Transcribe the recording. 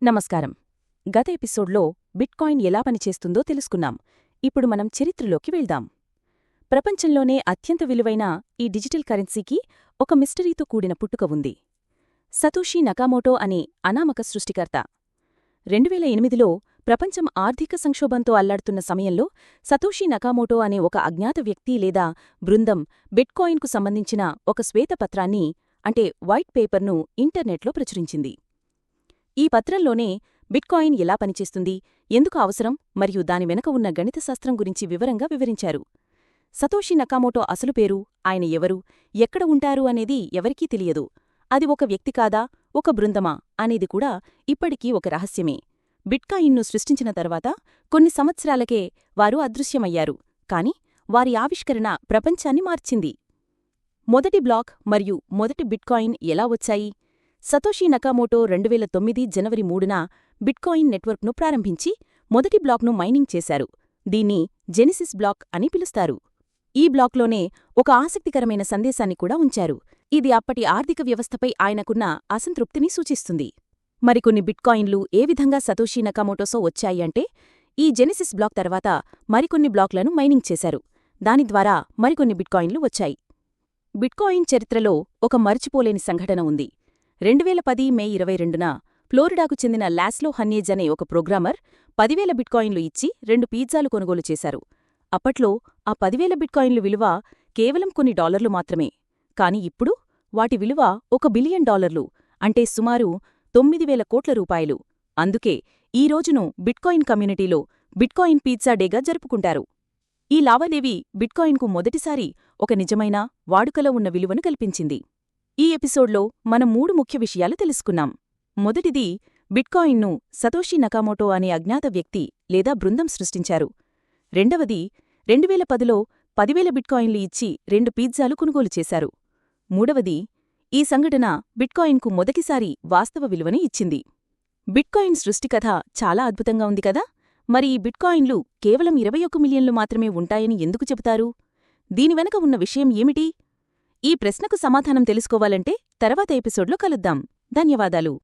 నమస్కారం. గత ఎపిసోడ్లో బిట్కాయిన్ ఎలా పనిచేస్తుందో తెలుసుకున్నాం. ఇప్పుడు మనం చరిత్రలోకి వెళ్దాం. ప్రపంచంలోనే అత్యంత విలువైన ఈ డిజిటల్ కరెన్సీకి ఒక మిస్టరీతో కూడిన పుట్టుక ఉంది. సతోషీ నకామోటో అనే అనామక సృష్టికర్త 2008లో ప్రపంచం ఆర్థిక సంక్షోభంతో అల్లాడుతున్న సమయంలో సతోషీ నకామోటో అనే ఒక అజ్ఞాత వ్యక్తి లేదా బృందం బిట్కాయిన్కు సంబంధించిన ఒక శ్వేతపత్రాన్ని అంటే వైట్ పేపర్ను ఇంటర్నెట్లో ప్రచురించింది. ఈ పత్రంలోనే బిట్కాయిన్ ఎలా పనిచేస్తుంది, ఎందుకు అవసరం మరియు దాని వెనుక ఉన్న గణితశాస్త్రం గురించి వివరంగా వివరించారు. సతోషీ నకామోటో అసలు పేరు, ఆయన ఎవరు, ఎక్కడ ఉంటారు అనేది ఎవరికీ తెలియదు. అది ఒక వ్యక్తి కాదా, ఒక బృందమా అనేది కూడా ఇప్పటికీ ఒక రహస్యమే. బిట్కాయిన్ను సృష్టించిన తర్వాత కొన్ని సంవత్సరాలకే వారు అదృశ్యమయ్యారు. కాని వారి ఆవిష్కరణ ప్రపంచాన్ని మార్చింది. మొదటి బ్లాక్ మరియు మొదటి బిట్కాయిన్ ఎలా వచ్చాయి? సతోషీ నకామోటో 2009 జనవరి 3న బిట్కాయిన్ నెట్వర్క్ను ప్రారంభించి మొదటి బ్లాక్ను మైనింగ్ చేశారు. దీన్ని జెనిసిస్ బ్లాక్ అని పిలుస్తారు. ఈ బ్లాక్లోనే ఒక ఆసక్తికరమైన సందేశాన్ని కూడా ఉంచారు. ఇది అప్పటి ఆర్థిక వ్యవస్థపై ఆయనకున్న అసంతృప్తిని సూచిస్తుంది. మరికొన్ని బిట్కాయిన్లు ఏ విధంగా సతోషీ నకామోటోసో వచ్చాయి అంటే, ఈ జెనిసిస్ బ్లాక్ తర్వాత మరికొన్ని బ్లాక్లను మైనింగ్ చేశారు. దాని ద్వారా మరికొన్ని బిట్కాయిన్లు వచ్చాయి. బిట్కాయిన్ చరిత్రలో ఒక మరచిపోలేని సంఘటన ఉంది. 2010 మే 22న ఫ్లోరిడాకు చెందిన లాస్లో హన్యేజ్ అనే ఒక ప్రోగ్రామర్ 10,000 బిట్కాయిన్లు ఇచ్చి 2 పిజ్జాలు కొనుగోలు చేశారు. అప్పట్లో ఆ 10,000 బిట్కాయిన్లు విలువ కేవలం కొన్ని డాలర్లు మాత్రమే. కాని ఇప్పుడు వాటి విలువ $1 బిలియన్, అంటే సుమారు 9,000 కోట్ల రూపాయలు. అందుకే ఈ రోజును బిట్కాయిన్ కమ్యూనిటీలో బిట్కాయిన్ పిజ్జా డేగా జరుపుకుంటారు. ఈ లావాదేవీ బిట్కాయిన్కు మొదటిసారి ఒక నిజమైన, వాడుకలో ఉన్న విలువను కల్పించింది. ఈ ఎపిసోడ్లో మనం 3 ముఖ్య విషయాలు తెలుసుకున్నాం. మొదటిది, బిట్కాయిన్ను సతోషీ నకామోటో అనే అజ్ఞాత వ్యక్తి లేదా బృందం సృష్టించారు. రెండవది, 2010లో 10,000 బిట్కాయిన్లు ఇచ్చి 2 పిజ్జాలు కొనుగోలు చేశారు. మూడవది, ఈ సంఘటన బిట్కాయిన్కు మొదటిసారి వాస్తవ విలువని ఇచ్చింది. బిట్కాయిన్ సృష్టికథ చాలా అద్భుతంగా ఉంది కదా. మరి ఈ బిట్కాయిన్లు కేవలం 21 మిలియన్లు మాత్రమే ఉంటాయని ఎందుకు చెబుతారు? దీని వెనక ఉన్న విషయం ఏమిటి? ఈ ప్రశ్నకు సమాధానం తెలుసుకోవాలంటే తర్వాత ఎపిసోడ్లో కలుద్దాం. ధన్యవాదాలు.